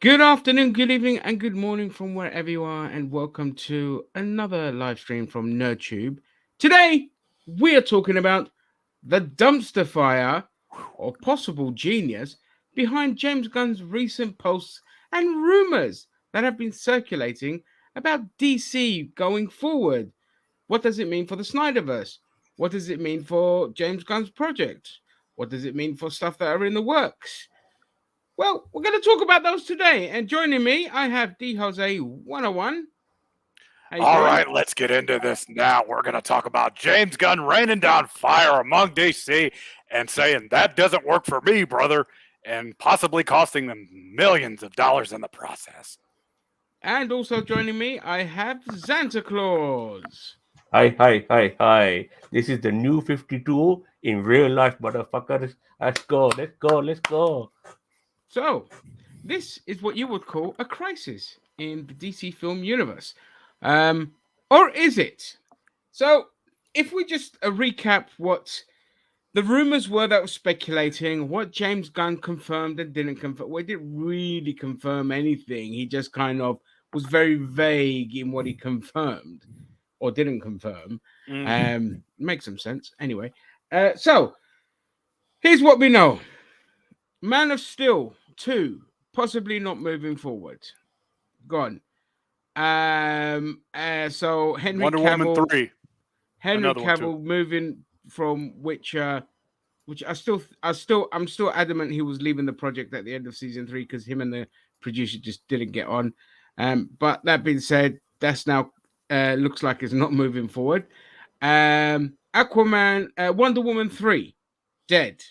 Good afternoon, good evening, and good morning from wherever you are, and welcome to another live stream from NerdTube. Today, we are talking about the dumpster fire or possible genius behind James Gunn's recent posts and rumors that have been circulating about DC going forward. What does it mean for the Snyderverse? What does it mean for James Gunn's project? What does it mean for stuff that are in the works? Well, we're going to talk about those today. And joining me, I have D Jose 101. How you All doing? right, let's get into this now. We're going to talk about James Gunn raining down fire among DC and saying that doesn't work for me, brother, and possibly costing them millions of dollars in the process. And also joining me, I have Santa Claus. Hi, hi, hi, hi. This is the new 52 in real life, motherfuckers. Let's go, let's go, let's go. So, this is what you would call a crisis in the DC film universe. Or is it? So, if we just recap what the rumors were that was speculating, what James Gunn confirmed and didn't confirm. Well, he didn't really confirm anything. He just kind of was very vague in what he confirmed or didn't confirm. Makes some sense. Anyway, so here's what we know: Man of Steel 2 possibly not moving forward. Gone. So Wonder Woman 3. Henry Another one, too. Cavill moving from which I'm still adamant he was leaving the project at the end of season 3 because him and the producer just didn't get on. But that being said, that's now looks like it's not moving forward. Aquaman, Wonder Woman 3, dead.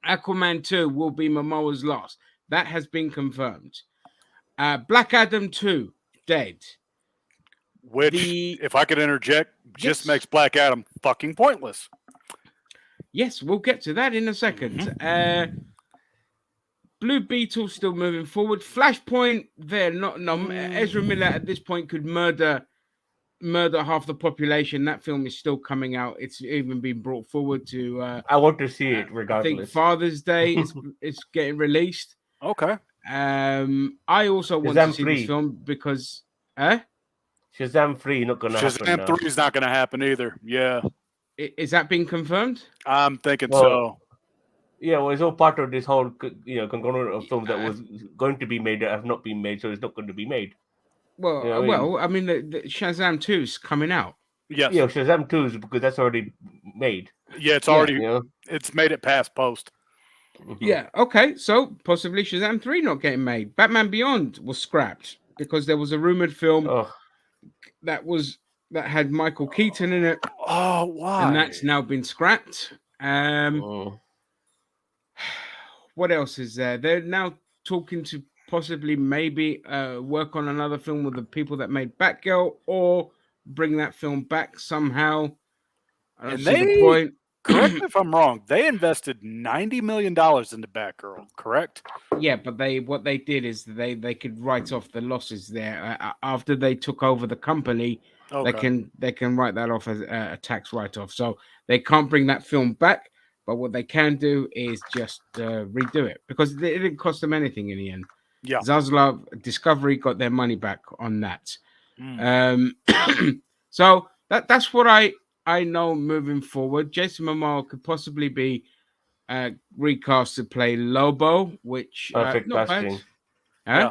Aquaman 2 will be Momoa's last. That has been confirmed. Black Adam 2, dead. Which, if I could interject, just makes Black Adam fucking pointless. Yes, we'll get to that in a second. Blue Beetle still moving forward. Flashpoint, there. Ezra Miller at this point could murder half the population. That film is still coming out. It's even been brought forward to. I want to see it I regardless. think Father's Day it's getting released. Okay. I also want to see this film because. Shazam 3 not gonna happen. Shazam 3 is not going to happen either. Yeah. Is that being confirmed? I'm thinking so. Yeah, well, it's all part of this whole conglomerate of films that was going to be made that have not been made, so it's not going to be made. Well, I mean, the Shazam 2 is coming out. Yes. Yeah, Shazam 2 is because that's already made. Yeah, it's already it's made it past post. Yeah, okay. So possibly Shazam 3 not getting made. Batman Beyond was scrapped because there was a rumored film that had Michael Keaton in it. Oh, why? And that's now been scrapped. What else is there? They're now talking to possibly maybe work on another film with the people that made Batgirl or bring that film back somehow. I don't see the point. Correct me if I'm wrong. They invested $90 million into Batgirl, correct? Yeah, but what they did is they could write off the losses there after they took over the company. Okay. They can write that off as a tax write-off. So they can't bring that film back, but what they can do is just redo it because it didn't cost them anything in the end. Yeah, Zaslav Discovery got their money back on that. So that's what I know moving forward. Jason Momoa could possibly be recast to play Lobo, which perfect not casting. Bad. Yeah.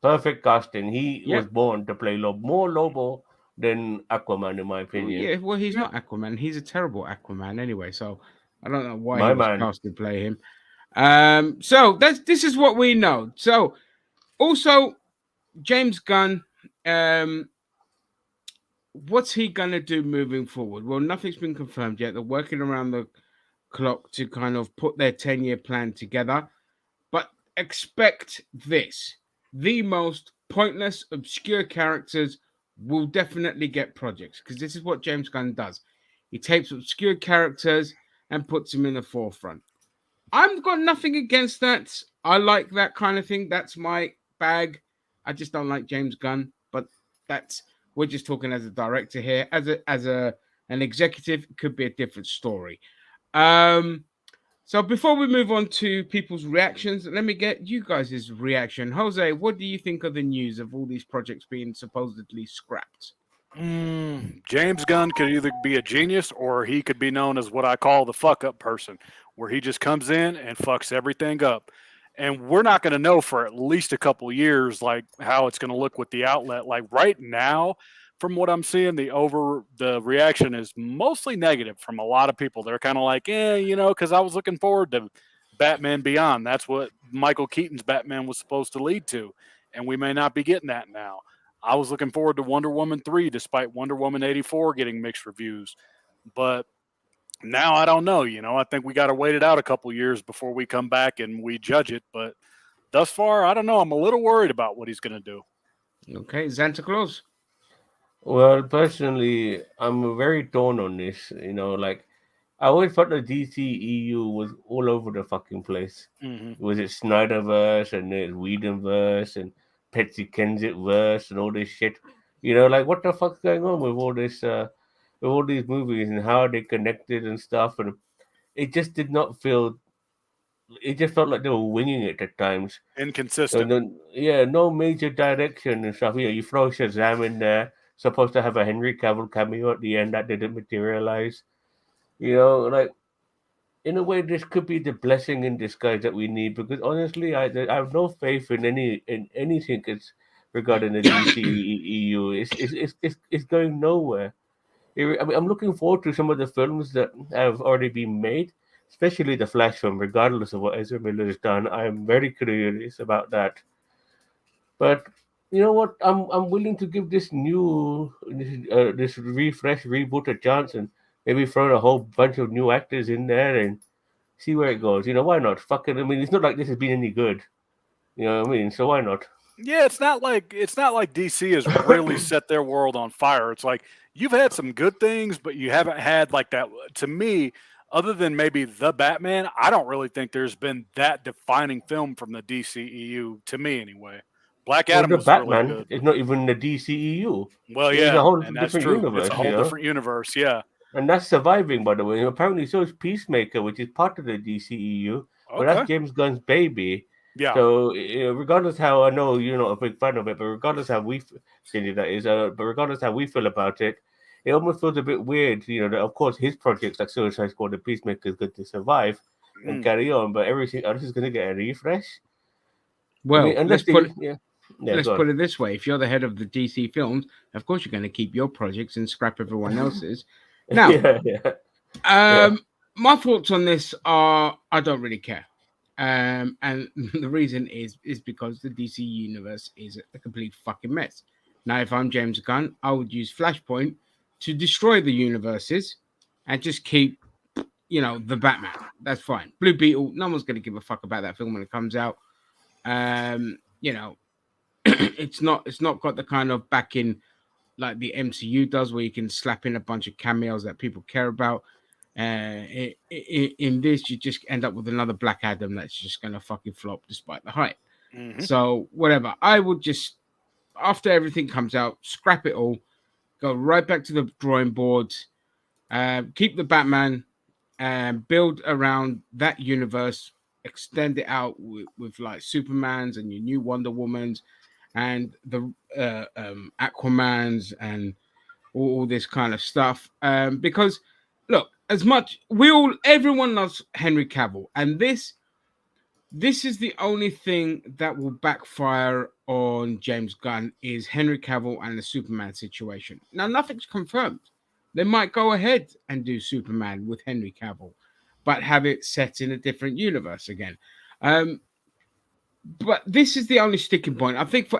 Perfect casting. He was born to play more Lobo than Aquaman, in my opinion. Yeah, well, he's not Aquaman. He's a terrible Aquaman anyway. So I don't know why he was cast to play him. So this is what we know. So also James Gunn. What's he gonna do moving forward? Well, nothing's been confirmed yet. They're working around the clock to kind of put their 10-year plan together. But expect this. The most pointless, obscure characters will definitely get projects because this is what James Gunn does. He takes obscure characters and puts them in the forefront. I've got nothing against that. I like that kind of thing. That's my bag. I just don't like James Gunn, but we're just talking as a director here. As an executive, it could be a different story. So before we move on to people's reactions, let me get you guys' reaction. Jose, what do you think of the news of all these projects being supposedly scrapped? James Gunn could either be a genius or he could be known as what I call the fuck up person, where he just comes in and fucks everything up. And we're not going to know for at least a couple years, like how it's going to look with the outlet. Like right now, from what I'm seeing, the reaction is mostly negative from a lot of people. They're kind of like, because I was looking forward to Batman Beyond. That's what Michael Keaton's Batman was supposed to lead to, and we may not be getting that now. I was looking forward to Wonder Woman 3 despite Wonder Woman 84 getting mixed reviews. But now I don't know, I think we got to wait it out a couple years before we come back and we judge it, but thus far I don't know. I'm a little worried about what he's going to do. Okay, Santa Claus. Well, personally, I'm very torn on this. Like I always thought the DCEU was all over the fucking place. Was it Snyderverse and there's Whedonverse and Patsy Kensit verse and all this shit? Like what the fuck's going on with all this, with all these movies and how are they connected and stuff? And it just did not feel. It just felt like they were winging it at times. Inconsistent. Yeah, no major direction and stuff. You throw Shazam in there, supposed to have a Henry Cavill cameo at the end that didn't materialize. Like in a way, this could be the blessing in disguise that we need. Because honestly, I have no faith in anything it's regarding the DCEU. It's going nowhere. I'm looking forward to some of the films that have already been made, especially the Flash film. Regardless of what Ezra Miller has done, I'm very curious about that. But you know what? I'm willing to give this refresh reboot a chance and maybe throw a whole bunch of new actors in there and see where it goes. Why not? Fuck it. I mean, it's not like this has been any good. You know what I mean? So why not? Yeah, it's not like DC has really set their world on fire. It's like you've had some good things, but you haven't had like that. To me, other than maybe the Batman, I don't really think there's been that defining film from the DCEU to me anyway. Black Adam the was really Batman good. is not even the DCEU. Well, It's a yeah, whole and that's different true. It's universe. a whole different universe. Yeah. And that's surviving, by the way. Apparently, so is Peacemaker, which is part of the DCEU, but that's Okay. James Gunn's baby. Yeah. So, regardless how I know you're not a big fan of it, but regardless how we, Cindy, that is, but regardless how we feel about it, it almost feels a bit weird. That of course his projects like Suicide Squad and Peacemaker is good to survive and carry on, but everything else is going to get a refresh. Well, let's put it this way: if you're the head of the DC films, of course you're going to keep your projects and scrap everyone else's. Now, my thoughts on this are I don't really care. And the reason is because the DC universe is a complete fucking mess. Now, if I'm James Gunn, I would use Flashpoint to destroy the universes and just keep, the Batman. That's fine. Blue Beetle, no one's going to give a fuck about that film when it comes out. It's not got the kind of backing like the MCU does, where you can slap in a bunch of cameos that people care about. In this, you just end up with another Black Adam that's just gonna fucking flop despite the hype. So whatever, I would just after everything comes out, scrap it all, go right back to the drawing board, keep the Batman, and build around that universe, extend it out with like Supermans and your new Wonder Womans and the Aquamans and all this kind of stuff. Because look, as much everyone loves Henry Cavill, and this is the only thing that will backfire on James Gunn is Henry Cavill and the Superman situation. Now, nothing's confirmed. They might go ahead and do Superman with Henry Cavill, but have it set in a different universe again. But this is the only sticking point. I think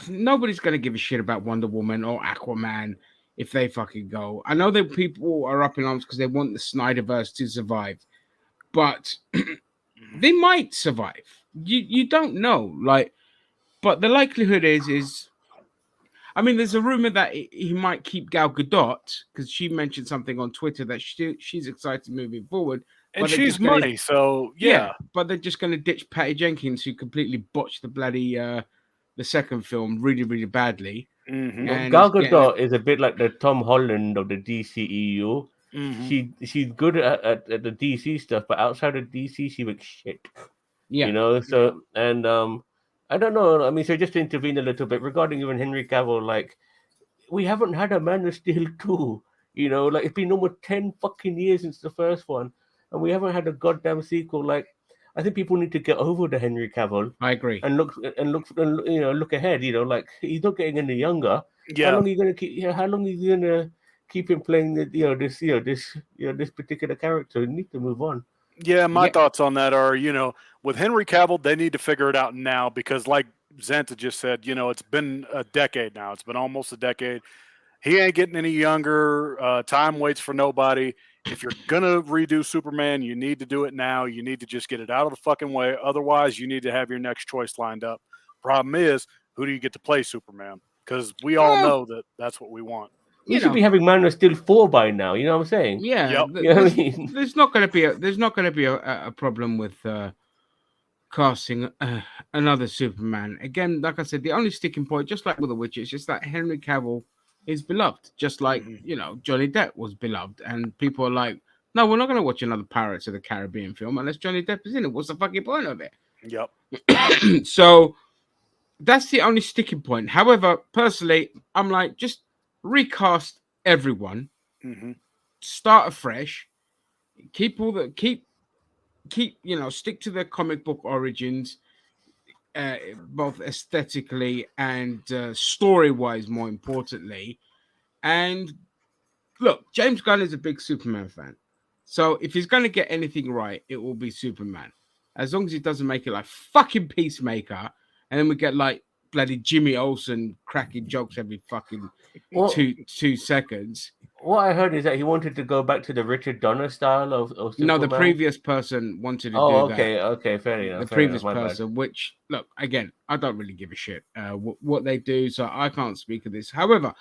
nobody's going to give a shit about Wonder Woman or Aquaman if they fucking go. I know that people are up in arms because they want the Snyderverse to survive, but they might survive. You don't know. But the likelihood is. I mean, there's a rumor that he might keep Gal Gadot because she mentioned something on Twitter that she's excited moving forward. And she's money, so yeah. But they're just going to ditch Patty Jenkins, who completely botched the bloody the second film really, really badly. Gal Gadot is a bit like the Tom Holland of the DCEU. She's good at the DC stuff, but outside of DC, she looks shit. Yeah. So and I don't know. I mean, so just to intervene a little bit regarding even Henry Cavill, like we haven't had a Man of Steel 2. Like it's been almost 10 fucking years since the first one, and we haven't had a goddamn sequel. Like, I think people need to get over the Henry Cavill I agree. and look ahead. Like he's not getting any younger. How Yeah, long are you gonna keep? How long are you gonna keep him playing this particular character? You need to move on. yeah. My Yeah. thoughts on that are, with Henry Cavill, they need to figure it out now because, like Zanta just said, it's been a decade now. It's been almost a decade. He ain't getting any younger. Time waits for nobody. If you're gonna redo Superman, you need to do it now. You need to just get it out of the fucking way. Otherwise, you need to have your next choice lined up. Problem is, who do you get to play Superman? Because we all Well, know that that's what we want. We you should be know, having Man of Steel 4 by now. You know what I'm saying? yeah. Yep. You know what I mean? There's not going to be a problem with casting another Superman. Again, like I said, the only sticking point, just like with The Witcher, is just that Henry Cavill is beloved, just like Johnny Depp was beloved, and people are like, no, we're not going to watch another Pirates of the Caribbean film unless Johnny Depp is in it. What's the fucking point of Yep. it? So that's the only sticking point. However, personally, I'm like, just recast everyone, hmm start afresh, keep stick to the comic book origins, both aesthetically and story wise, more importantly. And look, James Gunn is a big Superman fan, so if he's going to get anything right, it will be Superman, as long as he doesn't make it like fucking Peacemaker, and then we get like bloody Jimmy Olsen cracking jokes every fucking Well, 2 seconds. what I heard is that he wanted to go back to the Richard Donner style of No, Superman. the previous person wanted to Oh, do okay, that. okay, fair enough. The Fair previous enough, my bad. person, which look again, I don't really give a shit what they do, so I can't speak of this. However,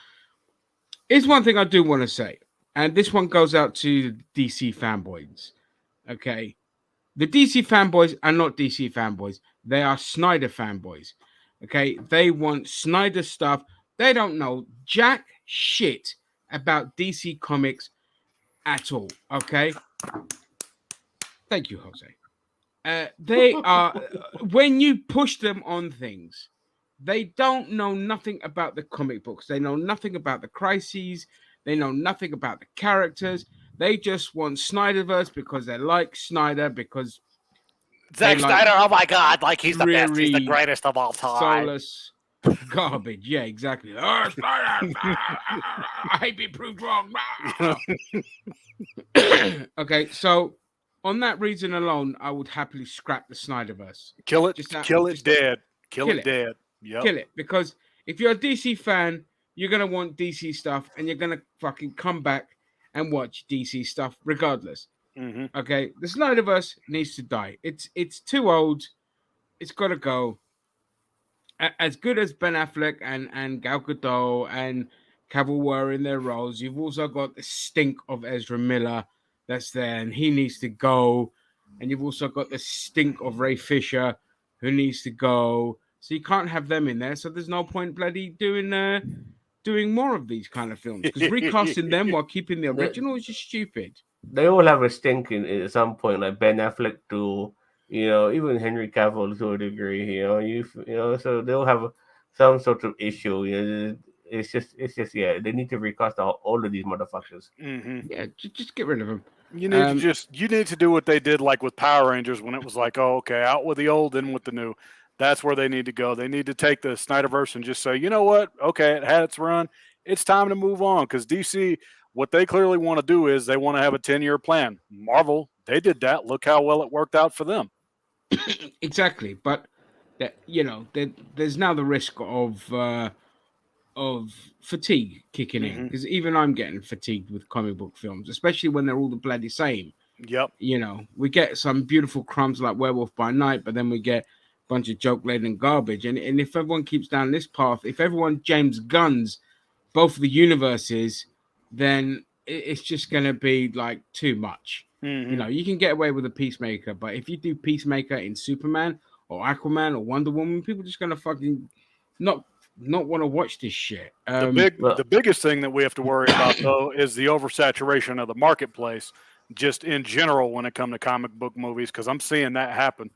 here's one thing I do want to say, and this one goes out to DC fanboys. Okay, the DC fanboys are not DC fanboys; they are Snyder fanboys. Okay, they want Snyder stuff. They don't know jack shit about DC comics at all. Okay, thank you, Jose. They are when you push them on things, they don't know nothing about the comic books. They know nothing about the crises. They know nothing about the characters. They just want Snyderverse because they like Snyder, because they Zack like Snyder, oh my god, like he's the best, he's the dreary, greatest of all time. soulless garbage. Yeah, exactly. Oh, Snyder! I hate being proved wrong. Okay, so on that reason alone, I would happily scrap the Snyderverse. Kill it, Just that- kill it just- dead. Kill kill it it. dead. Yep. Kill it, because if you're a DC fan, you're gonna want DC stuff, and you're gonna fucking come back and watch DC stuff regardless. hmm Okay, the Snyderverse needs to die. It's too old. It's got to go. As good as Ben Affleck and Gal Gadot and Cavill were in their roles, you've also got the stink of Ezra Miller that's there, and he needs to go. And you've also got the stink of Ray Fisher, who needs to go. So you can't have them in there. So there's no point bloody doing more of these kind of films, because recasting them while keeping the original is just stupid. They all have a stink at some point, like Ben Affleck too. Even Henry Cavill to a degree. So they'll have some sort of issue. It's just yeah. They need to recast all of these motherfuckers. hmm Yeah, just get rid of them. You need you need to do what they did like with Power Rangers when it was like, oh, okay, out with the old, in with the new. That's where they need to go. They need to take the Snyderverse and just say, you know what? Okay, it had its run. It's time to move on, because DC, what they clearly want to do is they want to have a 10-year plan. Marvel, they did that. Look how well it worked out for them. Exactly, but that there's now the risk of fatigue kicking in, because even I'm getting fatigued with comic book films, especially when they're all the bloody same. Yep. We get some beautiful crumbs like Werewolf by Night, but then we get a bunch of joke laden garbage. And if everyone keeps down this path, if everyone James Gunn's both the universes, then it's just going to be like too much. You can get away with a Peacemaker, but if you do Peacemaker in Superman or Aquaman or Wonder Woman, people are just going to fucking not not want to watch this shit. The biggest thing that we have to worry about though is the oversaturation of the marketplace, just in general when it comes to comic book movies, because I'm seeing that happen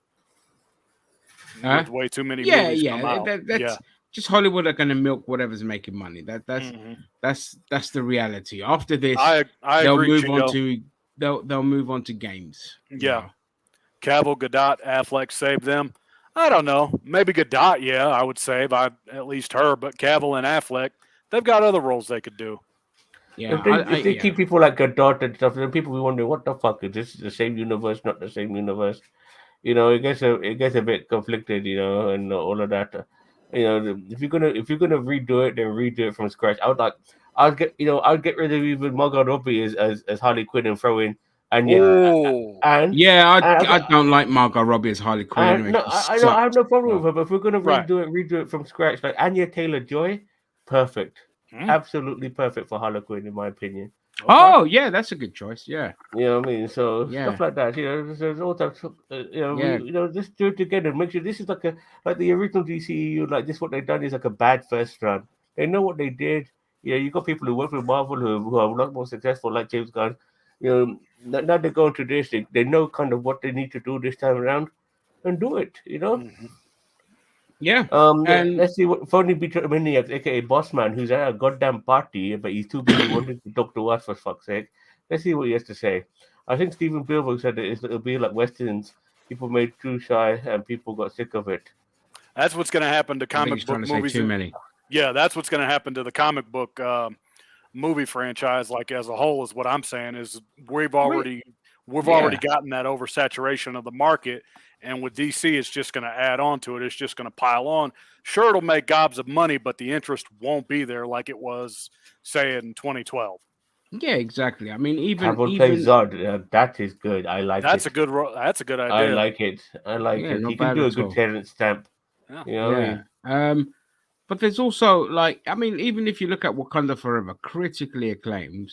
with way too many movies come out. That's just Hollywood are going to milk whatever's making money. Mhm. That's the reality. After this, I they'll agree, move Cheeto. on to they'll move on to games. Yeah. Cavill, Godot, Affleck saved them. I don't know. Maybe Godot, yeah, I would save. I at least her, but Cavill and Affleck, they've got other roles they could do. Yeah. If they keep people like Godot and stuff, then people will be wondering, what the fuck, is this the same universe, not the same universe? You know, it gets a bit conflicted, you know, and all of that. You know, if you're gonna redo it, then redo it from scratch. I'll get rid of even Margot Robbie as Harley Quinn and throw in and I don't like Margot Robbie as Harley Quinn. Anyway. No, I have no problem with her. But if we're gonna Right. redo it from scratch, like Anya Taylor-Joy, perfect, absolutely perfect for Harley Quinn, in my opinion. Okay. Oh yeah, that's a good choice. Yeah, you know what I mean. So stuff like that. You know, there's all types. Just do it together. Make sure this is like the original DCEU. Like this, what they've done is like a bad first run. They know what they did. You know, you got people who work with Marvel who are a lot more successful, like James Gunn. You know, now they're going to this. They know kind of what they need to do this time around, and do it. You know. Mm-hmm. Yeah. And let's see what Phony Maniac, aka Boss Man, who's at a goddamn party, but he's too busy wanting to talk to us for fuck's sake. Let's see what he has to say. I think Steven Spielberg said that it'll be like westerns. People made too shy, and people got sick of it. That's what's going to happen to comic book movies. Too many. Yeah, that's what's going to happen to the comic book movie franchise, like as a whole. Is what I'm saying is we've already gotten that oversaturation of the market. And with DC, it's just going to add on to it. It's just going to pile on. Sure, it'll make gobs of money, but the interest won't be there like it was, say, in 2012. Yeah, exactly. I mean, even Zod, that is good. I like that's it. That's a good idea. I like it. He can do a good Terrence Stamp. Yeah. You know what I mean? But there's also even if you look at Wakanda Forever, critically acclaimed,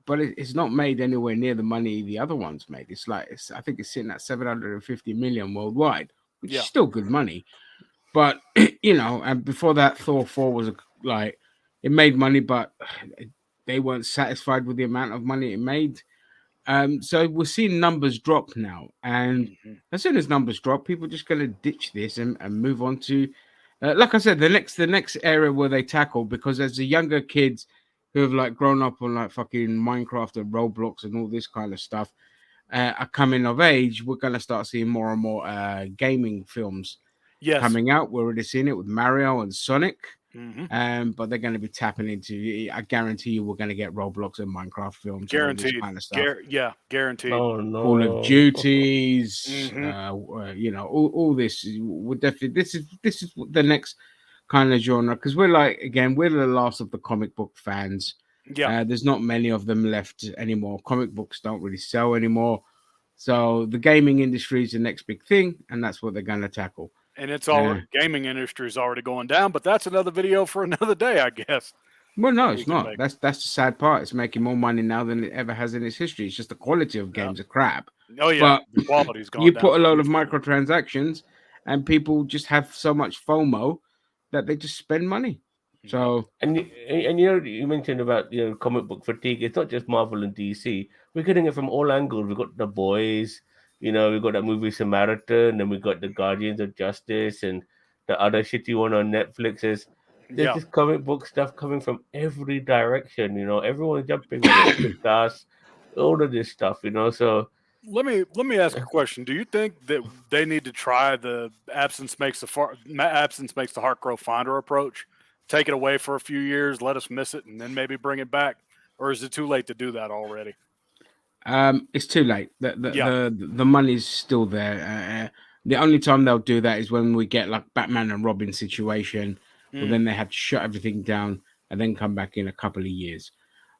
but it's not made anywhere near the money the other ones made. I think it's sitting at 750 million worldwide, which is still good money. But and before that, Thor 4 was it made money, but they weren't satisfied with the amount of money it made. So we're seeing numbers drop now, and as soon as numbers drop, people are just going to ditch this and move on to. Like I said, the next area where they tackle, because as the younger kids who have grown up on fucking Minecraft and Roblox and all this kind of stuff are coming of age, we're gonna start seeing more and more gaming films coming out. We're already seeing it with Mario and Sonic, but they're going to be tapping into. I guarantee you, we're going to get Roblox and Minecraft films. Guaranteed, and all this kind of stuff. Guaranteed. Oh no, Call of Duties, all this. We're definitely this is the next kind of genre, because we're we're the last of the comic book fans. Yeah, there's not many of them left anymore. Comic books don't really sell anymore, so the gaming industry is the next big thing, and that's what they're going to tackle. And it's already gaming industry is already going down, but that's another video for another day, I guess. Well, no, it's not. That's the sad part. It's making more money now than it ever has in its history. It's just the quality of games are crap. Oh yeah, but the quality's gone you down. put a load of microtransactions, and people just have so much FOMO that they just spend money. So you mentioned about comic book fatigue. It's not just Marvel and DC. We're getting it from all angles. We've got The Boys. We've got that movie Samaritan, and we've got the Guardians of Justice, and the other shitty one on Netflix. There's this comic book stuff coming from every direction. Everyone's jumping on it. Gas, all of this stuff. So let me ask a question. Do you think that they need to try the absence makes the heart grow fonder approach? Take it away for a few years, let us miss it, and then maybe bring it back, or is it too late to do that already? It's too late. The money's still there. The only time they'll do that is when we get like Batman and Robin situation. Well, then they have to shut everything down and then come back in a couple of years.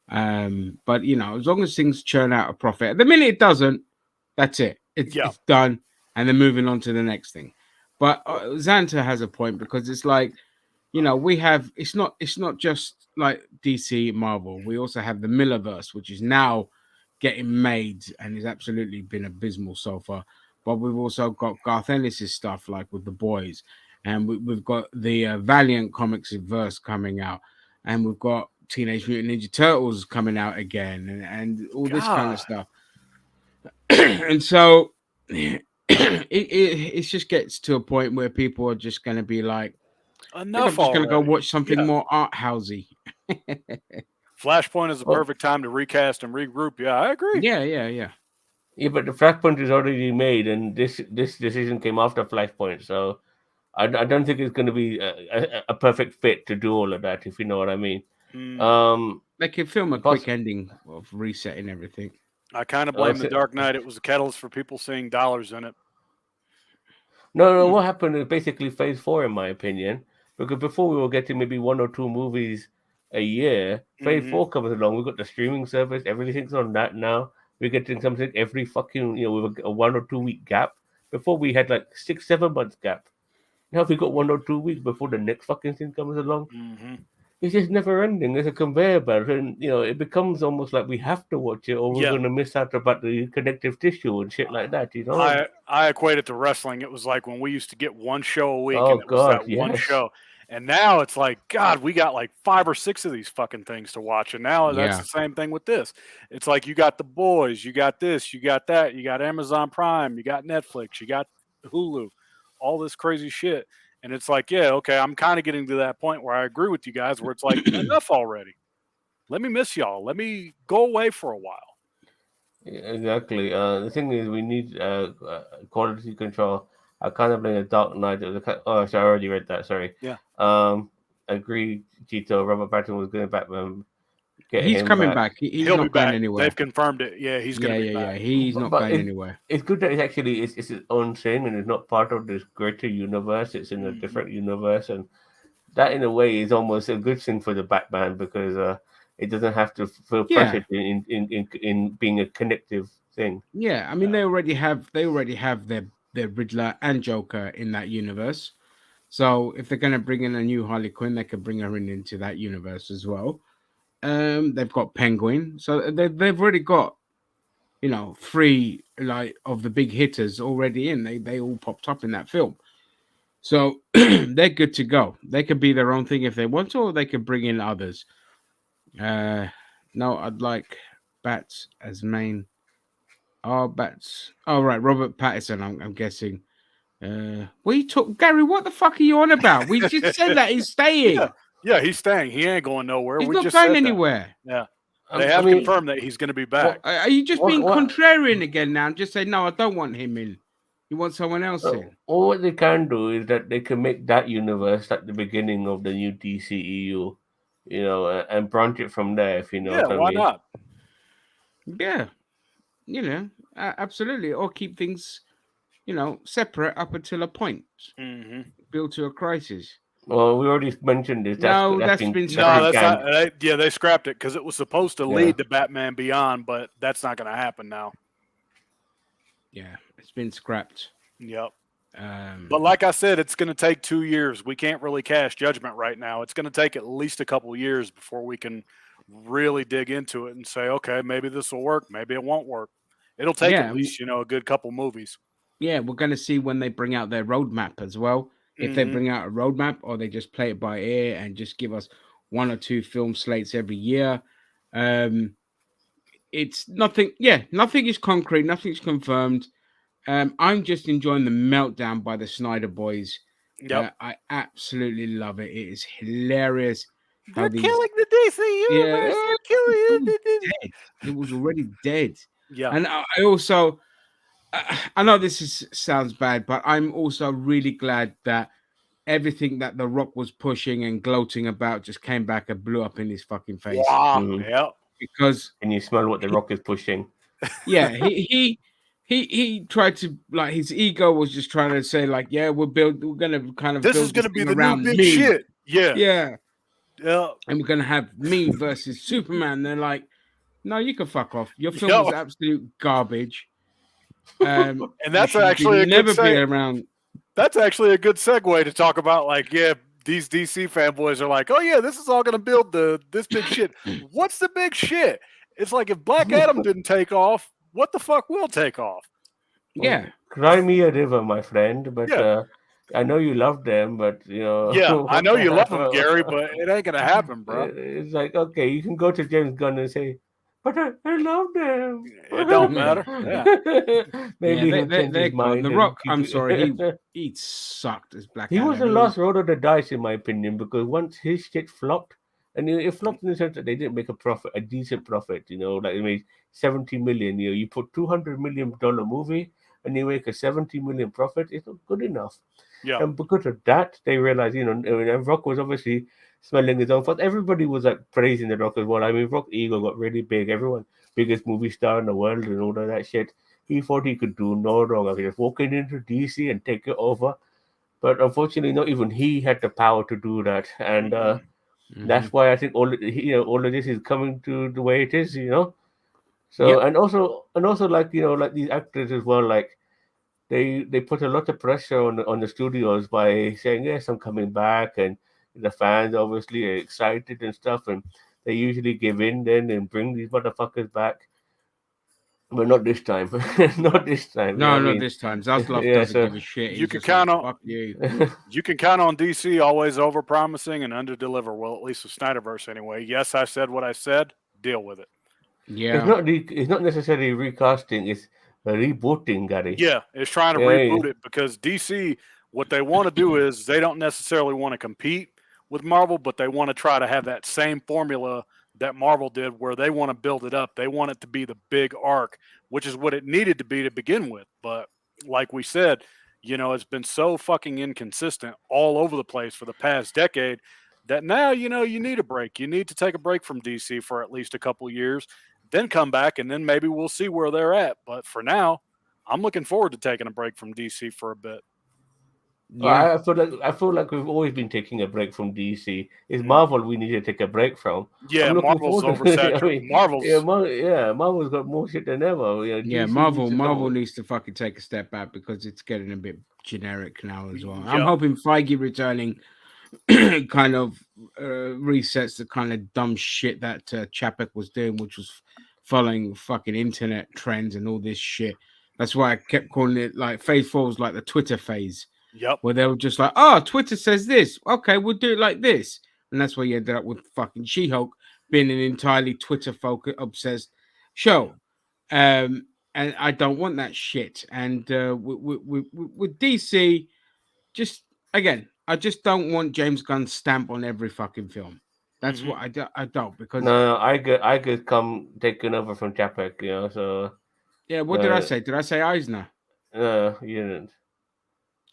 But as long as things churn out a profit, at the minute it doesn't, that's it. It's done, and they're moving on to the next thing. But Xanta has a point, because it's we have it's not just like DC Marvel. We also have the Millerverse, which is now getting made and has absolutely been abysmal so far. But we've also got Garth Ennis's stuff, like with The Boys, and we've got the Valiant Comics verse coming out, and we've got Teenage Mutant Ninja Turtles coming out again, and all this kind of God. stuff. And so it just gets to a point where people are just going to be like, I think I'm Enough just going to go already. watch something Yeah. more art housey. Flashpoint is a Well- perfect time to recast and regroup. Yeah, I agree. Yeah. Yeah, but the Flashpoint is already made, and this decision came after Flashpoint, so I don't think it's going to be a perfect fit to do all of that, if you know what I mean. Mm. They can film a quick ending of resetting everything. I kind of blame so- The Dark Knight. It was a catalyst for people seeing dollars in it. No, what happened is basically Phase 4, in my opinion, because before we were getting maybe 1 or 2 movies a year, Phase 4 comes along, we've got the streaming service, everything's on that now. We're getting something every fucking, with a 1 or 2 week gap. Before we had like 6-7 months gap. Now we got 1 or 2 weeks before the next fucking thing comes along. Mm-hmm. It's just never ending. It's a conveyor belt, and it becomes almost like we have to watch it, or we're Yeah. going to miss out about the connective tissue and shit like that. You know? I equate it to wrestling. It was like when we used to get one show a week, Oh, and it was that God, one yes. show. And now it's like, God, we got like 5 or 6 of these fucking things to watch. And now that's Yeah. the same thing with this. It's like you got The Boys, you got this, you got that, you got Amazon Prime, you got Netflix, you got Hulu, all this crazy shit. And it's like, yeah, okay, I'm kind of getting to that point where I agree with you guys, where it's like, enough already. Let me miss y'all. Let me go away for a while. Yeah, exactly. The thing is, we need quality control. I kind of blame the Dark Knight. Oh, sorry, I already read that. Sorry. Yeah. Agree, Tito. Robert Pattinson was going to Batman. He's coming back. He's He'll not be going back. anywhere. They've confirmed it. Yeah, he's going to be back. He's not But going anywhere. It's good that it's its own thing and it's not part of this greater universe. It's in a different universe, and that in a way is almost a good thing for the Batman because it doesn't have to feel pressured in being a connective thing. Yeah, I mean they already have their Riddler and Joker in that universe. So if they're going to bring in a new Harley Quinn, they could bring her into that universe as well. They've got Penguin, so they've already got 3 like of the big hitters already in. They all popped up in that film, so they're good to go. They could be their own thing if they want to, or they could bring in others. No, I'd like Bats as main. Oh, Bats. Oh, right, Robert Pattinson. I'm guessing. We took Gary. What the fuck are you on about? We just said that he's staying. Yeah, he's staying. He ain't going nowhere. He's we not just going said anywhere. That. Yeah, they have confirmed that he's going to be back. Are you just being what- contrarian again now? And just say no. I don't want him in. You want someone else in. Or what they can do is that they can make that universe like the beginning of the new DCEU, and branch it from there. If you know what I why mean. not? Yeah, absolutely. Or keep things, separate up until a point. Mm-hmm. Build to a crisis. Well, we already mentioned this. That's been No, scrapped. that's not. They scrapped it because it was supposed to lead to Batman Beyond, but that's not going to happen now. Yeah, it's been scrapped. Yep. But like I said, it's going to take 2 years. We can't really cast judgment right now. It's going to take at least a couple years before we can really dig into it and say, okay, maybe this will work. Maybe it won't work. It'll take at least, a good couple movies. Yeah, we're going to see when they bring out their roadmap as well. If they bring out a roadmap or they just play it by ear and just give us 1 or 2 film slates every year. It's nothing. Yeah, nothing is concrete. Nothing's confirmed. I'm just enjoying the meltdown by the Snyder boys. Yep. I absolutely love it. It is hilarious. They're killing the DCEU. Yeah, They're killing it. It was already dead. Yeah. And I also, I know this sounds bad, but I'm also really glad that everything that The Rock was pushing and gloating about just came back and blew up in his fucking face. Wow. Yeah. Because can you smell what The Rock is pushing? Yeah, he tried to, like, his ego was just trying to say, like, yeah, we're gonna kind of this build is gonna be the around new big me. shit. Yeah. Yeah. Yeah. And we're gonna have me versus Superman. They're like, no, you can fuck off. Your film is absolute garbage. And that's actually never be around. That's actually a good segue to talk about, like, yeah, these DC fanboys are like, oh yeah, this is all gonna build this big shit. What's the big shit? It's like if Black Adam didn't take off, what the fuck will take off? Yeah. Cry me a river, my friend. But I know you love them, but Yeah, I know you love them, Gary, but it ain't gonna happen, bro. It's like, okay, you can go to James Gunn and say, but I love them. It don't matter. Yeah. Yeah, Maybe he'll change they're his gone. mind The and Rock, keep I'm sorry, it. he sucked as Black He was the Adam. last roll of the dice, in my opinion, because once his shit flopped, and it flopped in the sense that they didn't make a profit, a decent profit. Like they made 70 million. You put $200 million movie, and you make a 70 million profit. It's not good enough. Yeah. And because of that, they realized, and Rock was obviously smelling his own fault. Everybody was like praising the Rock as well. I mean, Rock ego got really big. Everyone, biggest movie star in the world and all of that shit. He thought he could do no wrong. I mean, just walking into DC and take it over. But unfortunately, not even he had the power to do that. And that's why I think all of this is coming to the way it is. So Yep. and also like these actors as well, like they put a lot of pressure on the studios by saying, yes, I'm coming back, and the fans obviously are excited and stuff, and they usually give in then and bring these motherfuckers back, but not this time. Not this time. No, I not mean, this time. Zaslav yeah. doesn't So give a shit. You He's can just like, count on fuck you. you can count on DC always over promising and under deliver. Well, at least with Snyderverse anyway. Yes, I said what I said. Deal with it. Yeah. it's not necessarily recasting. It's rebooting, Gary. Yeah, it's trying to Yeah. reboot it because DC, what they want to do is they don't necessarily want to compete with Marvel, but they want to try to have that same formula that Marvel did where they want to build it up. They want it to be the big arc, which is what it needed to be to begin with. But like we said, it's been so fucking inconsistent all over the place for the past decade that now, you need a break. You need to take a break from DC for at least a couple years, then come back, and then maybe we'll see where they're at. But for now, I'm looking forward to taking a break from DC for a bit. Yeah. I feel like we've always been taking a break from DC. It's Mhm. Marvel we need to take a break from. I'm Yeah, looking Marvel's forward to. I oversaturated. mean, Marvel's Marvel's got more shit than ever. Yeah, DC needs to Marvel come. needs to fucking take a step back because it's getting a bit generic now as well. I'm yeah, hoping Feige returning kind of resets the kind of dumb shit that Chapek was doing, which was following fucking internet trends and all this shit. That's why I kept calling it like phase 4 was like the Twitter phase, yep. where they were just like, oh, Twitter says this. Okay, we'll do it like this. And that's why you ended up with fucking She-Hulk being an entirely Twitter focused obsessed show. And I don't want that shit. And with DC, just again, I just don't want James Gunn's stamp on every fucking film. That's what I don't because No, I could come taking over from Chapek. So yeah, what did I no, say? Did I say Eisner? no, you didn't.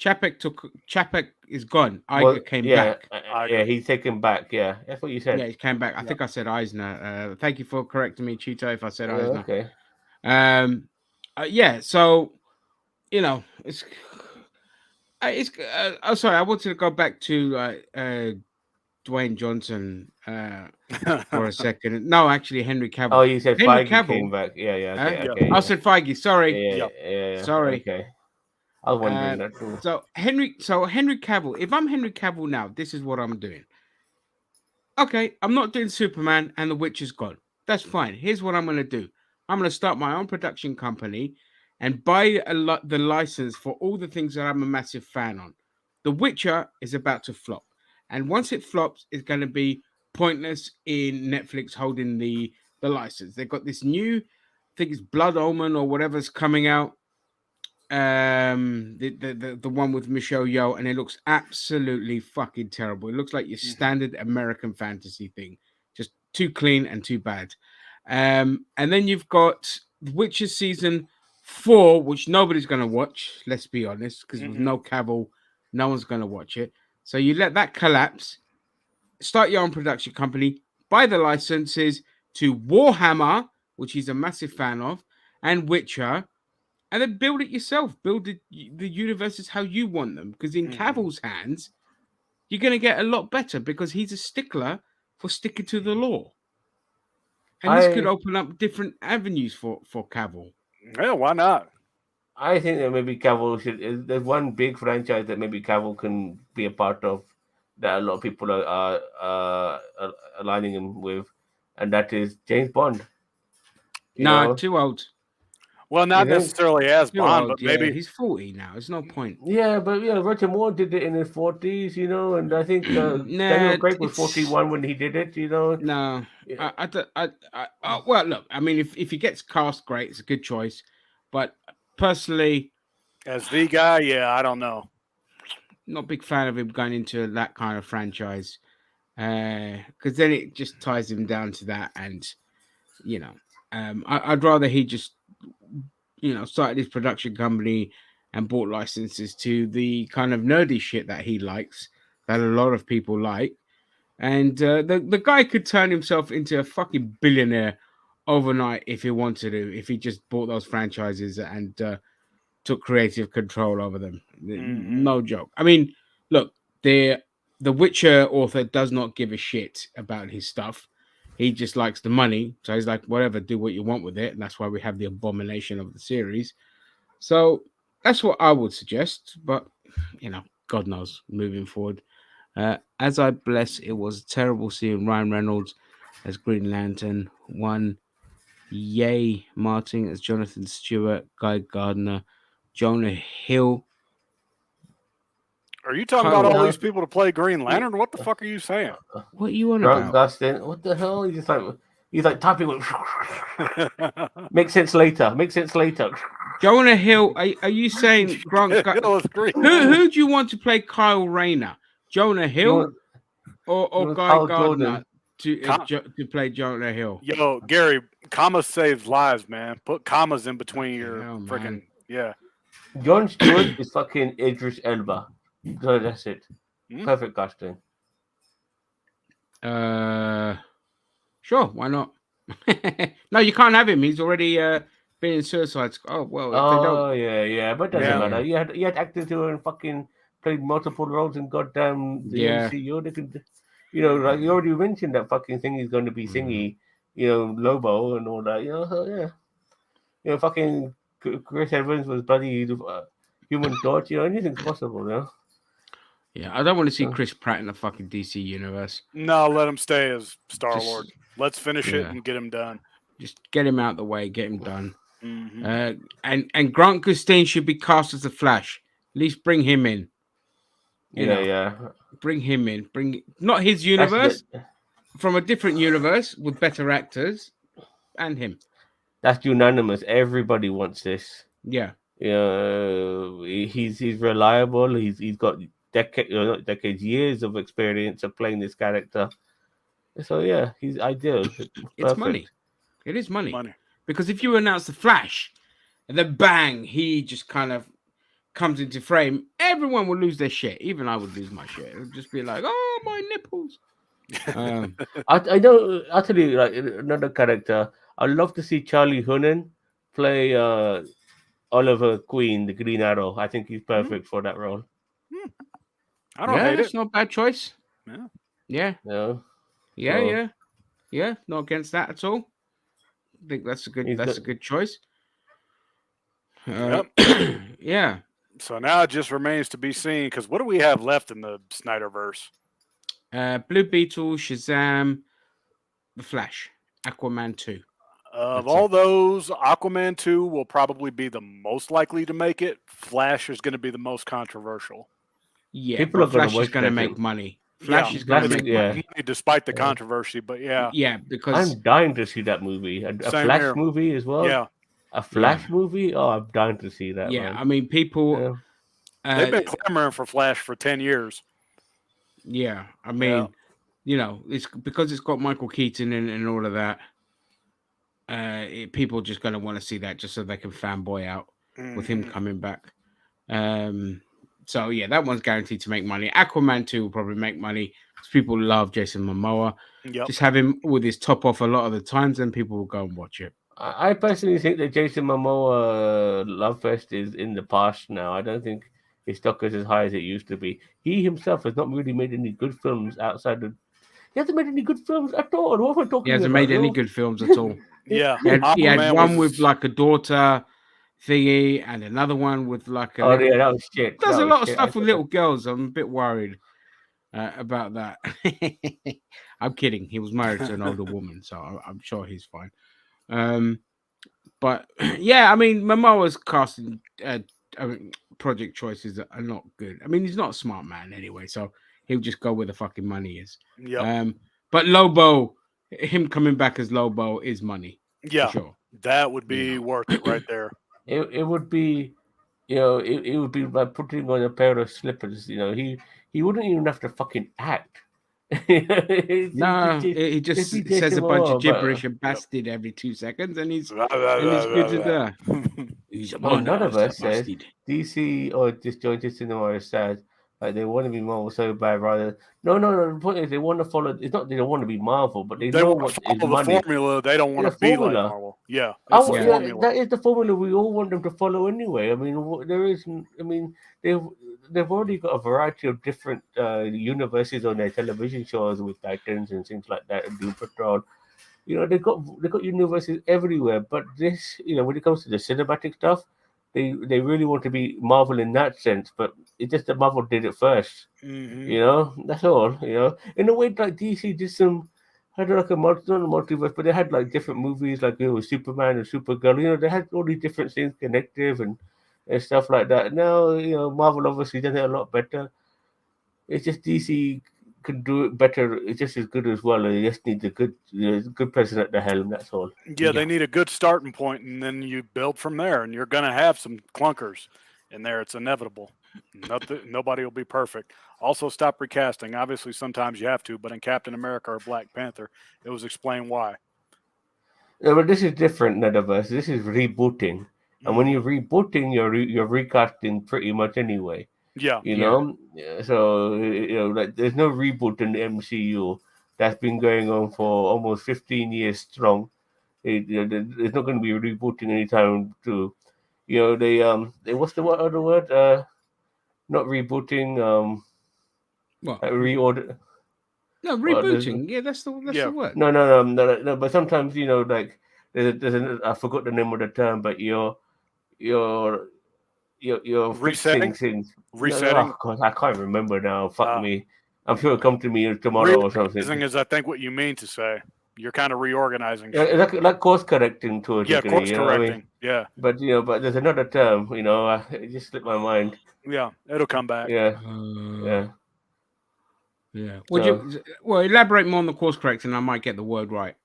Chapek is gone. Well, Iger came yeah, back. Iger. he's taken back. Yeah, that's what you Yeah, said. he came back. I Yep. think I said Eisner. Thank you for correcting me, Cheeto, if I said Eisner. Okay. Yeah. So it's oh, sorry. I wanted to go back to Dwayne Johnson for a second. No, actually, Henry Oh, Cavill. you said Henry Feige Cavill. came back. Yeah, yeah. Huh? Okay, Yeah. okay. I Yeah, said Feige. Sorry, yeah, Yep. yeah. sorry. Okay. I was wondering that too. So Henry Cavill. If I'm Henry Cavill now, this is what I'm doing. Okay, I'm not doing Superman and The Witch is gone. That's fine. Here's what I'm going to do. I'm going to start my own production company and buy the license for all the things that I'm a massive fan on. The Witcher is about to flop, and once it flops, it's going to be pointless in Netflix holding the license. They've got this new, I think it's Blood Omen or whatever's coming out. The one with Michelle Yeoh, and it looks absolutely fucking terrible. It looks like your standard American fantasy thing, just too clean and too bad. And then you've got Witcher season 4, which nobody's gonna watch. Let's be honest, because with no Cavill, no one's gonna watch it. So you let that collapse. Start your own production company. Buy the licenses to Warhammer, which he's a massive fan of, and Witcher, and then build it yourself. Build the universes how you want them. Because in Cavill's hands, you're going to get a lot better because he's a stickler for sticking to the law. And this could I open up different avenues for Cavill. Yeah, why not? I think that maybe Cavill should. There's one big franchise that maybe Cavill can be a part of that a lot of people are aligning him with, and that is James Bond. You Nah, know, too old. Well, not You think? necessarily as You're Bond, old, but yeah. maybe He's 40 now. There's no point. Yeah, but Roger Moore did it in his 40s, and I think Nah, Daniel Craig was it's 41 when he did it, no. Yeah. Well, look. I mean, if he gets cast, great. It's a good choice. But personally, as the guy, yeah, I don't know. not a big fan of him going into that kind of franchise. Because then it just ties him down to that, and I'd rather he just started his production company and bought licenses to the kind of nerdy shit that he likes, that a lot of people like, and the guy could turn himself into a fucking billionaire overnight if he wanted to, if he just bought those franchises and took creative control over them. No joke. I mean, look, the Witcher author does not give a shit about his stuff. He just likes the money, so he's like, whatever, do what you want with it, and that's why we have the abomination of the series. So that's what I would suggest. But God knows, moving forward. As I bless, it was terrible seeing Ryan Reynolds as Green Lantern. One, Yay Martin as Jonathan Stewart, Guy Gardner, Jonah Hill. Are you talking Kyle, about all hell? these people to play Green Lantern? What the fuck are you saying? what are you on Grant about? Gustin, what the hell? He's like typing with. Makes sense later. Makes sense later. Jonah Hill, are you saying Grant? Who do you want to play Kyle Rayner? Jonah Hill or Guy Kyle Gardner Jordan. to play Jonah Hill? Yo, Gary, commas saves lives, man. Put commas in between your hell, freaking man. yeah. John Stewart is fucking Idris Elba. So that's it. Perfect casting. Sure, why not? No, you can't have him. He's already been in Suicide Squad. Oh well, if they don't. Yeah, but it doesn't Yeah. matter. You had actors who are fucking played multiple roles in goddamn the Yeah. MCU. They could, like you already mentioned that fucking thing is going to be thingy, Lobo and all that. So yeah, fucking Chris Evans was bloody Human Torch. Anything's possible. Yeah, I don't want to see Chris Pratt in the fucking DC universe. No, let him stay as Star-Lord. Let's finish it yeah. and get him done. Just get him out the way, get him done. Mm-hmm. And Grant Gustin should be cast as the Flash. At least bring him in. Yeah. Bring him in. Bring not his universe, from a different universe with better actors, and him. That's unanimous. Everybody wants this. Yeah. He's reliable. He's got decades, years of experience of playing this character. So yeah, he's ideal. It's money. It is money. Because if you announce the Flash, and then bang, he just kind of comes into frame, everyone will lose their shit. Even I would lose my shit. It would just be like, oh, my nipples. I know. I'll tell you, like another character. I'd love to see Charlie Hunnam play Oliver Queen, the Green Arrow. I think he's perfect for that role. I don't hate it's not a bad choice. Yeah. No. Yeah. Not against that at all. I think that's a good choice. Yeah. So now it just remains to be seen, because what do we have left in the Syderverse? Blue Beetle, Shazam, The Flash, Aquaman 2. Of all those, Aquaman 2 will probably be the most likely to make it. Flash is going to be the most controversial. Yeah, Flash is going to make money. Flash is going to make money. Despite the controversy, but yeah. Yeah, because I'm dying to see that movie. A Flash movie as well? Yeah. A Flash movie? Oh, I'm dying to see that. Yeah, man. I mean, people... they've been clamoring for Flash for 10 years. Yeah, I mean, it's because it's got Michael Keaton in and all of that. People are just going to want to see that just so they can fanboy out with him coming back. So, yeah, that one's guaranteed to make money. Aquaman 2 will probably make money because people love Jason Momoa. Yep. Just have him with his top off a lot of the times and people will go and watch it. I personally think that Jason Momoa love fest is in the past now. I don't think his stock is as high as it used to be. He himself has not really made any good films outside of... He hasn't made any good films at all. What am I talking about? He hasn't made any good films at all. Yeah. He had one with like a daughter thingy and another one with like a... yeah, that was shit. Does a lot of stuff with little girls. I'm a bit worried about that. I'm kidding. He was married to an older woman, so I'm sure he's fine. But yeah, I mean, Momoa's casting I mean, project choices are not good. I mean, he's not a smart man anyway, so he'll just go where the fucking money is. Yep. But Lobo, him coming back as Lobo is money for Yeah. sure. That would You be know. worth it right there. It would be, it would be like putting on a pair of slippers. He wouldn't even have to fucking act. No, he Just be just says Jason a bunch of Momoa, gibberish but and bastard every 2 seconds, and he's Blah, blah, and he's blah, good to blah, go. blah. He's a well, none of monster us says bastard. DC or disjointed cinema is sad. Like they want to be Marvel so bad, rather. No. The point is they want to follow. It's not they don't want to be Marvel, but they They know want to what is follow the money. formula. They don't want The to be like formula. Marvel. Yeah, it's the Yeah. formula. That is the formula we all want them to follow anyway. I mean, there isn't. I mean, they've already got a variety of different universes on their television shows with Titans and things like that, and Doom Patrol. They've got universes everywhere. But this, when it comes to the cinematic stuff, they really want to be Marvel in that sense. But it's just that Marvel did it first. That's all. In a way, like DC did some. Had like not a multiverse, but they had like different movies, like Superman and Supergirl. They had all these different things connective and stuff like that. Now, Marvel obviously does it a lot better. It's just DC can do it better. It's just as good as well. And they just need the good person at the helm. That's all. Yeah, they need a good starting point, and then you build from there. And you're gonna have some clunkers in there. It's inevitable. Nobody will be perfect. Also, stop recasting. Obviously, sometimes you have to, but in Captain America or Black Panther, it was explained why. Yeah, but this is different, Netherverse. This is rebooting, and when you're rebooting, you're recasting pretty much anyway. Yeah. So like there's no reboot in the MCU that's been going on for almost 15 years strong. There's not going to be rebooting anytime to, they what's the other word? Not rebooting. What? Reorder. No, rebooting. Yeah, that's the word. No. But sometimes like there's I forgot the name of the term, but you're Resetting? fixing things. Resetting? Oh God, I can't remember now. Fuck me. I'm sure it'll come to me tomorrow or something. Reorganizing is, I think, what you mean to say. You're kind of reorganizing. Yeah, like course correcting to a degree. Course you know what I mean? correcting. Yeah. But but there's another term. It just slipped my mind. Yeah, it'll come back. Yeah. Well, elaborate more on the course correction. I might get the word right.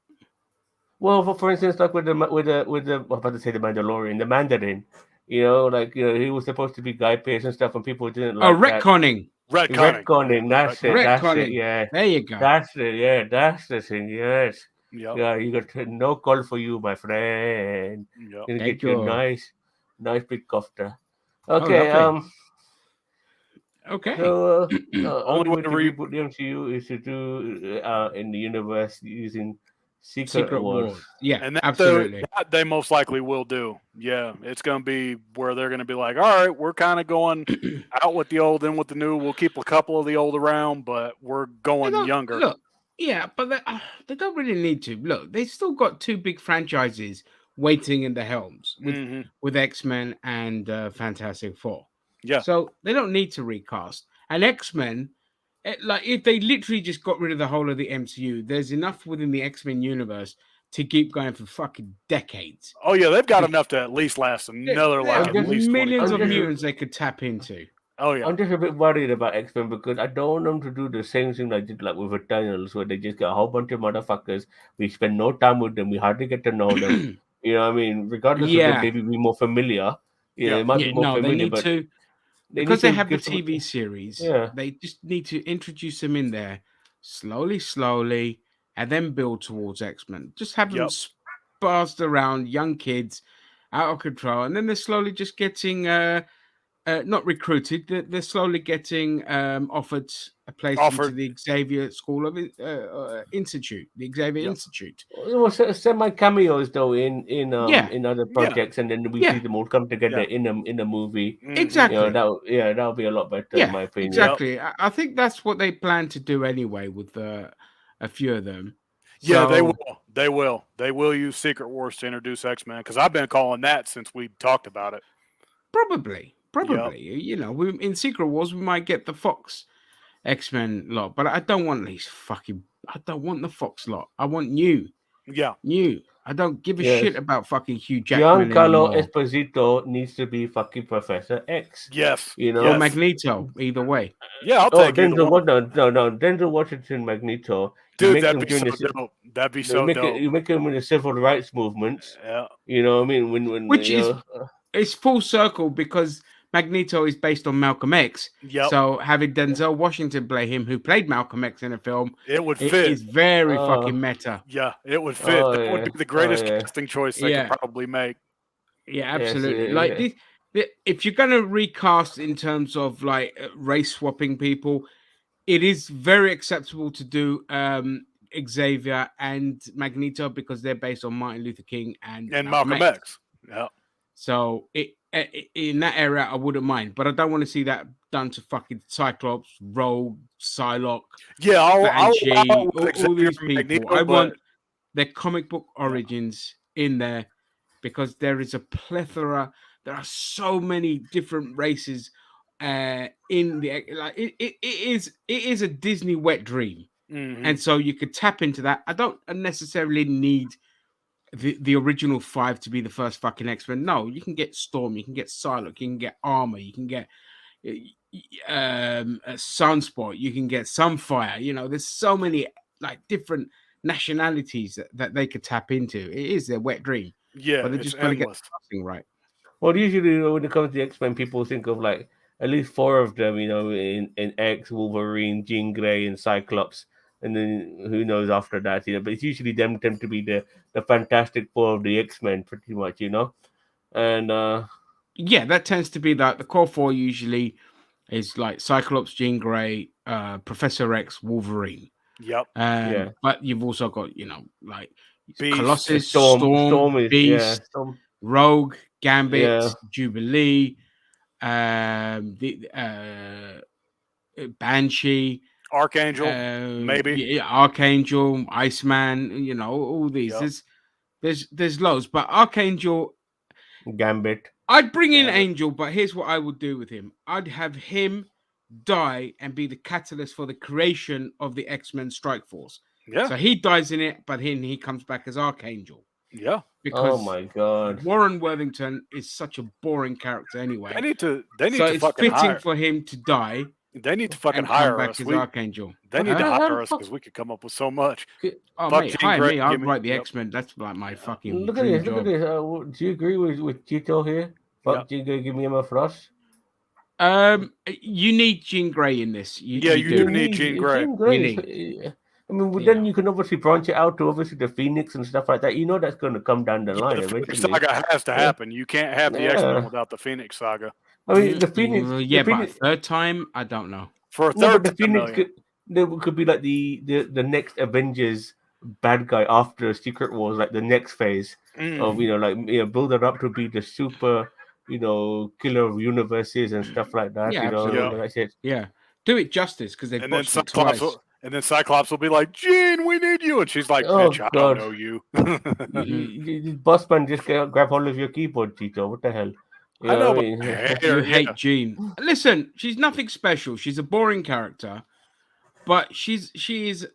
Well, for instance, like with the I'm about to say the Mandalorian, the Mandarin. He was supposed to be Guy Pearce and stuff, and people didn't like retconning. Retconning. That's it. That's Retconning. it. Yeah. There you go. That's it. Yeah. That's the thing. Yes. Yep. Yeah. You got no call for you, my friend. Yep. Gonna get you a nice big kofta. Okay. Okay. So Only way to reboot the MCU is to do in the universe using Secret Wars. Yeah, and absolutely. That they most likely will do. Yeah, it's going to be where they're going to be like, all right, we're kind of going out with the old, in with the new. We'll keep a couple of the old around, but we're going younger. Look, yeah, but they don't really need to. Look, they still got two big franchises waiting in the helms with X-Men and Fantastic Four. Yeah. So they don't need to recast. And X-Men, if they literally just got rid of the whole of the MCU, there's enough within the X-Men universe to keep going for fucking decades. Oh yeah, they've got enough to at least last another at least millions of mutants they could tap into. Oh yeah. I'm just a bit worried about X-Men because I don't want them to do the same thing they did like with Eternals, where they just get a whole bunch of motherfuckers. We spend no time with them. We hardly get to know them. You know what I mean? Regardless of them, maybe be more familiar. They might be more familiar, they need to. Because they have the TV series, they just need to introduce them in there slowly, and then build towards X-Men. Just have them sparsed around, young kids, out of control, and then they're slowly just getting not recruited. They're slowly getting offered a place into the Xavier School of Institute, the Xavier Institute. It was semi cameos though in other projects, and then we see them all come together in a movie. Exactly. That'll be a lot better in my opinion. Exactly. I think that's what they plan to do anyway with a few of them. Yeah, they will. They will use Secret Wars to introduce X-Men because I've been calling that since we talked about it. Probably. In Secret Wars we might get the Fox X-Men lot, but I don't want these I don't want the Fox lot. I want new Yeah. New. I don't give a Yes. shit about fucking Hugh Jackman Giancarlo anymore. Esposito needs to be fucking Professor X. Yes. You Or know? Yes. Magneto, either way. Yeah, I'll Oh, take either one. No. Denzel Washington, Magneto. You Dude, make that'd them be so join the, dope. That'd be you so make it, dope. you make them in the civil rights movements. Yeah. You know what I mean? When Which you is know, it's full circle because Magneto is based on Malcolm X. Yep. So having Denzel Washington play him, who played Malcolm X in a film, It would it fit. is very Oh. fucking meta. Yeah, it would fit. That would yeah. be the greatest yeah. casting choice they Yeah. could probably make. Yeah, Yes, absolutely. Like yeah. if you're gonna recast in terms of like race swapping people, it is very acceptable to do Xavier and Magneto because they're based on Martin Luther King and And Malcolm Malcolm X. X. Yeah. So in that area, I wouldn't mind, but I don't want to see that done to fucking Cyclops, Rogue, Psylocke, Yeah, I'll allow Banshee, it with all Xavier these and people. Magneto, I but want their comic book origins in there because there is a plethora. There are so many different races in the like. It is a Disney wet dream, and so you could tap into that. I don't necessarily need the original 5 to be the first fucking X-Men. No, you can get Storm, you can get Psylocke, you can get Armor, you can get Sunspot, you can get Sunfire. You know, there's so many like different nationalities that they could tap into. It is their wet dream, yeah, but they it's just got to get endless. something right. Well, usually when it comes to X-Men, people think of like at least 4 of them, in X, Wolverine, Jean Grey, and Cyclops, and then who knows after that, But it's usually them tend to be the Fantastic Four of the X-Men, pretty much, And Yeah, that tends to be like the core 4 usually is like Cyclops, Jean Grey, Professor X, Wolverine. Yep. yeah, But you've also got, like Beast. Colossus, Storm is Beast, Storm, Rogue, Gambit, yeah, Jubilee, the Banshee, Archangel, maybe. yeah, Archangel, Iceman, all these. Yep. There's loads, but Archangel, Gambit. I'd bring in Gambit. Angel, but here's what I would do with him. I'd have him die and be the catalyst for the creation of the X-Men Strike Force. Yeah. So he dies in it, but then he comes back as Archangel. Yeah. Because Oh my god. Warren Worthington is such a boring character anyway. They need to so it's fucking fitting hire. for him to die They need to fucking and come hire back us. as Archangel. They need to Huh? hire us because we could come up with so much. Oh, Fuck mate, Jean hire Grey, me. I'll give me- write the yep. X-Men. That's like my fucking Look at dream this. Look job. at this. Do you agree with Tito here? Fuck Yeah. Jean, give me Emma Frost. You need Jean Grey in this. You do need Jean Grey. Jean Grey. You I mean, then you can obviously branch it out to obviously the Phoenix and stuff like that. You know that's going to come down the line The Phoenix eventually. saga has to happen. You can't have the Yeah. X-Men without the Phoenix saga. I mean, the Phoenix. Yeah, the but Phoenix, a third time, I don't know. For a no, third but the time, Phoenix could be like the next Avengers bad guy after Secret Wars, like the next phase of build it up to be the super killer of universes and stuff like that. Yeah, absolutely. That shit. Yeah, do it justice because they've and then botched it twice. Cyclops will be like, Jean, we need you, and she's like, Oh, bitch, I God. don't know you. Boss man, just grab hold of your keyboard, Tito. What the hell? I know, what but mean? I hate You her, hate yeah. Jean. Listen, she's nothing special. She's a boring character, but she is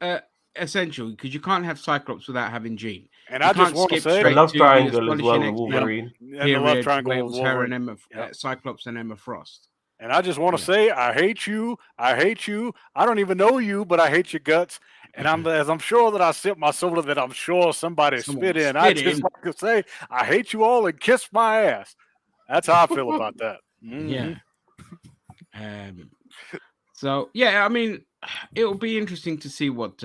essential because you can't have Cyclops without having Jean. And You I just can't want to skip say, The straight love to the triangle as well Astonishing with X-Men Wolverine. and the period, love triangle where it with was her and Wolverine. Emma, Yep. Cyclops and Emma Frost. And I just want to say, I hate you. I hate you. I don't even know you, but I hate your guts. And I'm sure that I sip my soda that I'm sure somebody Someone spit in. spit I just in. like to say, I hate you all and kiss my ass. That's how I feel about that. Yeah. So yeah, I mean, it'll be interesting to see what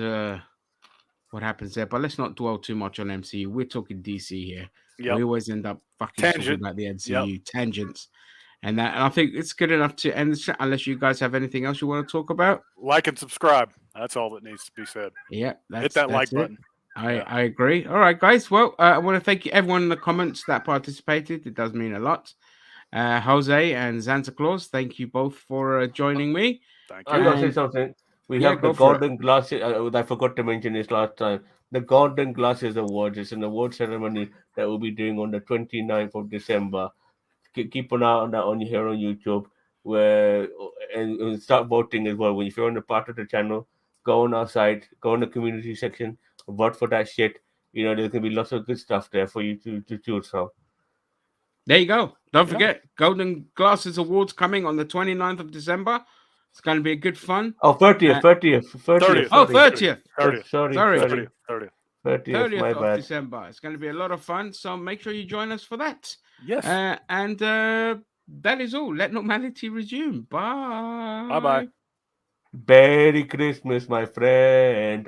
happens there. But let's not dwell too much on MCU. We're talking DC here. Yep. We always end up fucking talking Tangent. about the MCU tangents, and I think it's good enough to end this. Unless you guys have anything else you want to talk about. Like and subscribe. That's all that needs to be said. Yeah, Hit that like it. button. I agree. All right, guys. Well, I want to thank everyone in the comments that participated. It does mean a lot. Jose and Santa Claus, thank you both for joining me. Thank I you. gotta say something. We have the go for it. Golden Glasses. I forgot to mention this last time. The Golden Glasses Awards is an award ceremony that we'll be doing on the 29th of December. Keep an eye on that on here on YouTube, and start voting as well. When if you're on the part of the channel, go on our site, go on the community section, vote for that shit. there's going to be lots of good stuff there for you to choose from. There you go. Don't Yeah. forget, Golden Glasses Awards coming on the 29th of December. It's going to be a good fun. Oh, 30th. Oh, Sorry. 30th. 30th. Sorry. 30th. 30th, my 30th of bad. December. It's going to be a lot of fun. So make sure you join us for that. Yes. And that is all. Let normality resume. Bye. Bye-bye. Merry Christmas, my friend.